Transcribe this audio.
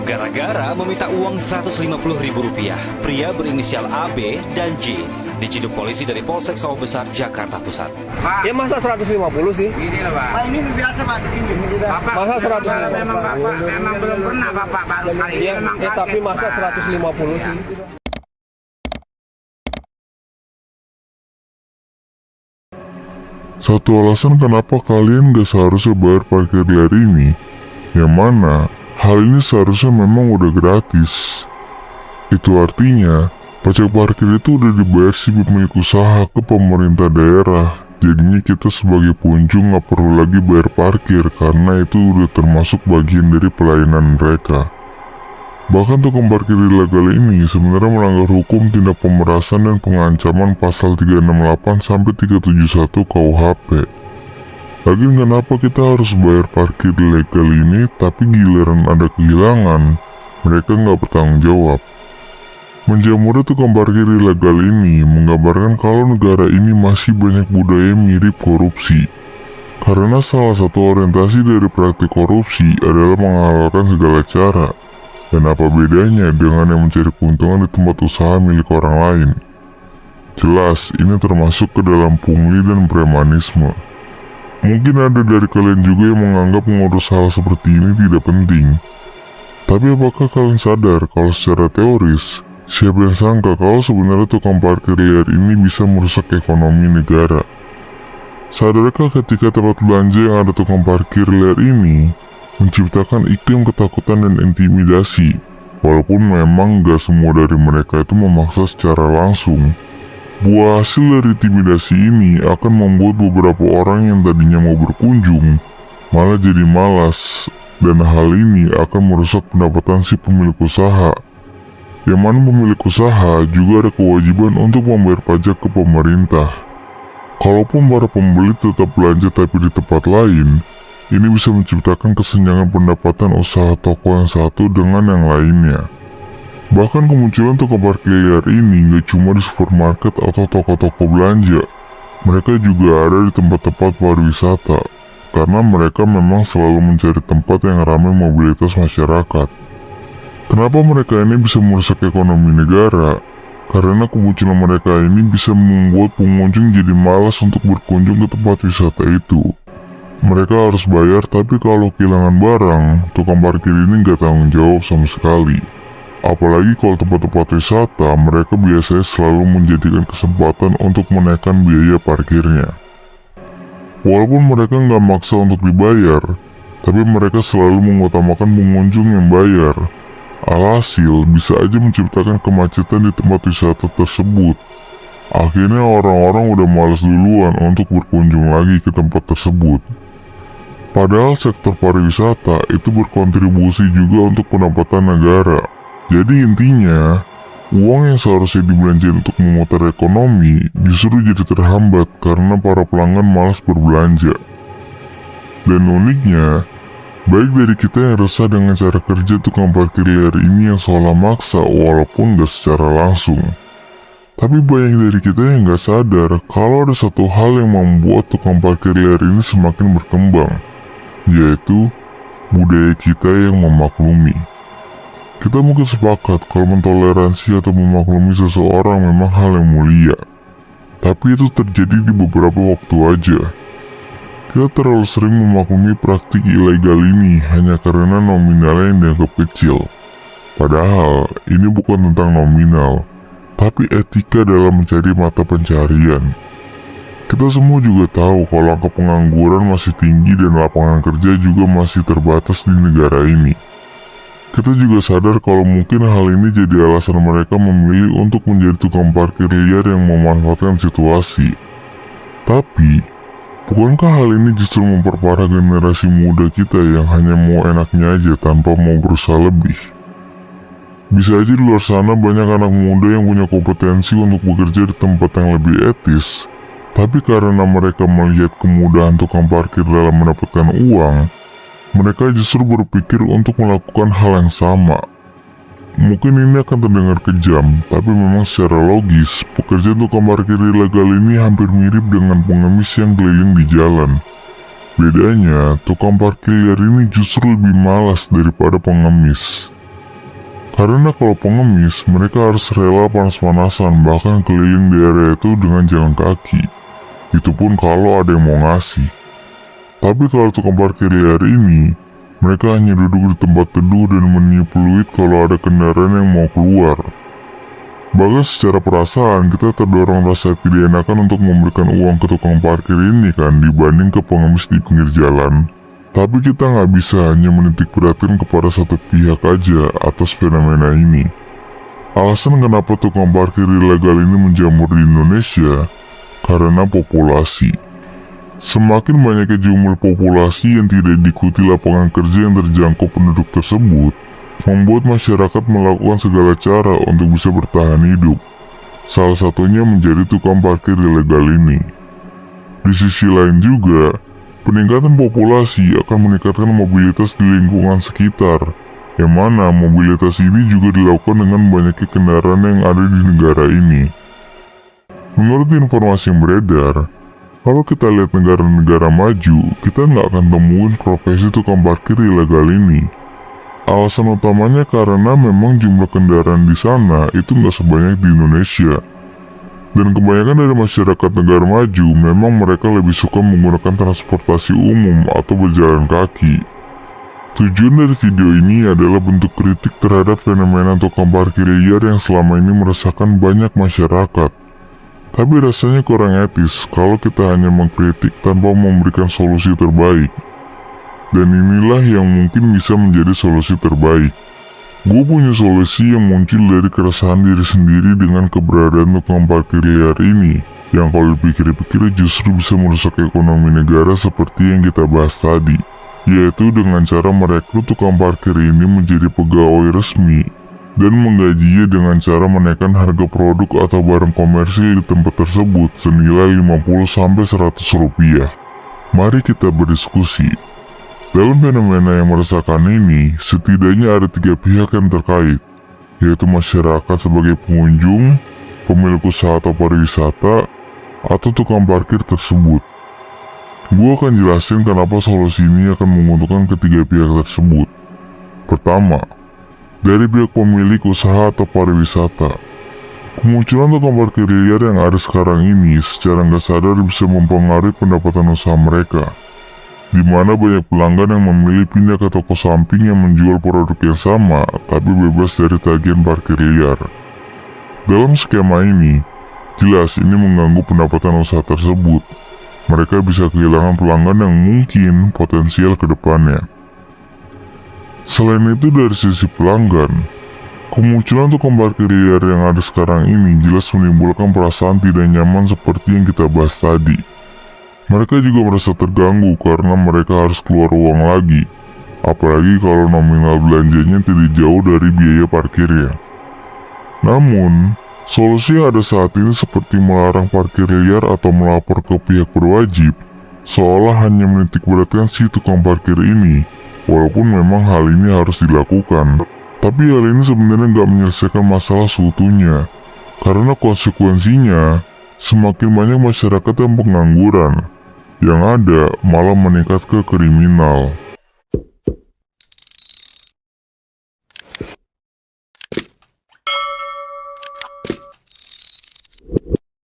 Gara-gara meminta uang Rp150.000, pria berinisial AB dan J diciduk polisi dari Polsek Sawah Besar, Jakarta Pusat. Pak, Ya masa 150 sih? ini lah Pak. Ini biasa Pak di sini. Bapak, Masa 150? kalau memang Bapak memang belum pernah Bapak baru kali ini Ya, memang tapi kaget, masa Pak. 150 Iya. sih? Satu alasan kenapa kalian gak seharusnya bayar parkir liar ini, yang mana hal ini seharusnya memang udah gratis. Itu artinya, pajak parkir itu udah dibayar si pemilik usaha ke pemerintah daerah. Jadinya kita sebagai pengunjung gak perlu lagi bayar parkir karena itu udah termasuk bagian dari pelayanan mereka. Bahkan tukang parkir ilegal ini sebenarnya melanggar hukum tindak pemerasan dan pengancaman pasal 368 sampai 371 KUHP. Lagian kenapa kita harus bayar parkir ilegal ini tapi giliran ada kehilangan, mereka nggak bertanggung jawab. Menjamurnya tukang parkir ilegal ini menggambarkan kalau negara ini masih banyak budaya mirip korupsi. Karena salah satu orientasi dari praktik korupsi adalah menghalalkan segala cara. Dan apa bedanya dengan yang mencari keuntungan di tempat usaha milik orang lain? Jelas, ini termasuk ke dalam pungli dan premanisme. Mungkin ada dari kalian juga yang menganggap mengurus hal seperti ini tidak penting. Tapi apakah kalian sadar kalau secara teoris, siapa yang sangka kalau sebenarnya tukang parkir liar ini bisa merusak ekonomi negara? Sadarkah ketika tempat belanja yang ada tukang parkir liar ini menciptakan iklim ketakutan dan intimidasi, walaupun memang gak semua dari mereka itu memaksa secara langsung. Buah hasil dari intimidasi ini akan membuat beberapa orang yang tadinya mau berkunjung malah jadi malas, dan hal ini akan merusak pendapatan si pemilik usaha. Yang mana pemilik usaha juga ada kewajiban untuk membayar pajak ke pemerintah. Kalaupun para pembeli tetap belanja tapi di tempat lain, ini bisa menciptakan kesenjangan pendapatan usaha toko yang satu dengan yang lainnya. Bahkan kemunculan tukang parkir liar ini gak cuma di supermarket atau toko-toko belanja. Mereka juga ada di tempat-tempat pariwisata, karena mereka memang selalu mencari tempat yang ramai mobilitas masyarakat. Kenapa mereka ini bisa merusak ekonomi negara? Karena kemunculan mereka ini bisa membuat pengunjung jadi malas untuk berkunjung ke tempat wisata itu. Mereka harus bayar, tapi kalau kehilangan barang, tukang parkir ini gak tanggung jawab sama sekali. Apalagi kalau tempat-tempat wisata, mereka biasanya selalu menjadikan kesempatan untuk menaikkan biaya parkirnya. Walaupun mereka gak maksa untuk dibayar, tapi mereka selalu mengutamakan pengunjung yang bayar. Alhasil, bisa aja menciptakan kemacetan di tempat wisata tersebut. Akhirnya orang-orang udah malas duluan untuk berkunjung lagi ke tempat tersebut. Padahal sektor pariwisata itu berkontribusi juga untuk pendapatan negara. Jadi intinya, uang yang seharusnya dibelanjakan untuk memutar ekonomi justru jadi terhambat karena para pelanggan malas berbelanja. Dan uniknya, baik dari kita yang resah dengan cara kerja tukang parkir liar ini yang seolah maksa walaupun gak secara langsung. Tapi banyak dari kita yang gak sadar kalau ada satu hal yang membuat tukang parkir liar ini semakin berkembang, yaitu budaya kita yang memaklumi. Kita mungkin sepakat kalau mentoleransi atau memaklumi seseorang memang hal yang mulia, tapi itu terjadi di beberapa waktu aja. Kita terlalu sering memaklumi praktik ilegal ini hanya karena nominalnya yang dianggap kecil. Padahal ini bukan tentang nominal, tapi etika dalam mencari mata pencarian. Kita semua juga tahu kalau angka pengangguran masih tinggi dan lapangan kerja juga masih terbatas di negara ini. Kita juga sadar kalau mungkin hal ini jadi alasan mereka memilih untuk menjadi tukang parkir liar yang memanfaatkan situasi. Tapi, bukankah hal ini justru memperparah generasi muda kita yang hanya mau enaknya aja tanpa mau berusaha lebih? Bisa aja di luar sana banyak anak muda yang punya kompetensi untuk bekerja di tempat yang lebih etis, tapi karena mereka melihat kemudahan tukang parkir dalam mendapatkan uang, mereka justru berpikir untuk melakukan hal yang sama. Mungkin ini akan terdengar kejam, tapi memang secara logis, pekerjaan tukang parkir ilegal ini hampir mirip dengan pengemis yang keliling di jalan. Bedanya, tukang parkir liar ini justru lebih malas daripada pengemis. Karena kalau pengemis, mereka harus rela panas-panasan bahkan keliling di area itu dengan jalan kaki. Itu pun kalau ada yang mau ngasih. Tapi kalau tukang parkir liar ini, mereka hanya duduk di tempat teduh dan meniup peluit kalau ada kendaraan yang mau keluar. Bahkan secara perasaan kita terdorong rasa tidak enakan untuk memberikan uang ke tukang parkir ini kan dibanding ke pengemis di pinggir jalan. Tapi kita nggak bisa hanya menitik perhatian kepada satu pihak aja atas fenomena ini. Alasan kenapa tukang parkir ilegal ini menjamur di Indonesia karena populasi. Semakin banyaknya jumlah populasi yang tidak diikuti lapangan kerja yang terjangkau penduduk tersebut, membuat masyarakat melakukan segala cara untuk bisa bertahan hidup. Salah satunya menjadi tukang parkir ilegal ini. Di sisi lain juga, peningkatan populasi akan meningkatkan mobilitas di lingkungan sekitar, yang mana mobilitas ini juga dilakukan dengan banyaknya kendaraan yang ada di negara ini. Menurut informasi yang beredar, kalau kita lihat negara-negara maju, kita nggak akan temuin profesi tukang parkir ilegal ini. Alasan utamanya karena memang jumlah kendaraan di sana itu nggak sebanyak di Indonesia. Dan kebanyakan dari masyarakat negara maju memang mereka lebih suka menggunakan transportasi umum atau berjalan kaki. Tujuan dari video ini adalah bentuk kritik terhadap fenomena tukang parkir liar yang selama ini meresahkan banyak masyarakat. Tapi rasanya kurang etis kalau kita hanya mengkritik tanpa memberikan solusi terbaik. Dan inilah yang mungkin bisa menjadi solusi terbaik. Gue punya solusi yang muncul dari keresahan diri sendiri dengan keberadaan tukang parkir liar ini, yang kalau dipikir-pikir justru bisa merusak ekonomi negara seperti yang kita bahas tadi, yaitu dengan cara merekrut tukang parkir ini menjadi pegawai resmi dan menggajinya dengan cara menaikkan harga produk atau barang komersil di tempat tersebut senilai 50-100 rupiah. Mari kita berdiskusi. Dalam fenomena yang meresahkan ini, setidaknya ada 3 pihak yang terkait, yaitu masyarakat sebagai pengunjung, pemilik usaha atau pariwisata, atau tukang parkir tersebut. Gue akan jelasin kenapa solusi ini akan menguntungkan ketiga pihak tersebut. Pertama, dari pihak pemilik usaha atau pariwisata. Kemunculan tukang parkir liar yang ada sekarang ini secara nggak sadar bisa mempengaruhi pendapatan usaha mereka, di mana banyak pelanggan yang memilih pindah ke toko samping yang menjual produk yang sama tapi bebas dari tagihan parkir liar. Dalam skema ini, jelas ini mengganggu pendapatan usaha tersebut. Mereka bisa kehilangan pelanggan yang mungkin potensial ke depannya. Selain itu dari sisi pelanggan, kemunculan tukang parkir liar yang ada sekarang ini jelas menimbulkan perasaan tidak nyaman seperti yang kita bahas tadi. Mereka juga merasa terganggu karena mereka harus keluar uang lagi, apalagi kalau nominal belanjanya tidak jauh dari biaya parkirnya. Namun, solusi yang ada saat ini seperti melarang parkir liar atau melapor ke pihak berwajib, seolah hanya menitik beratkan si tukang parkir ini, walaupun memang hal ini harus dilakukan. Tapi hal ini sebenarnya nggak menyelesaikan masalah seutuhnya, karena konsekuensinya, semakin banyak masyarakat yang pengangguran, yang ada malah meningkat ke kriminal.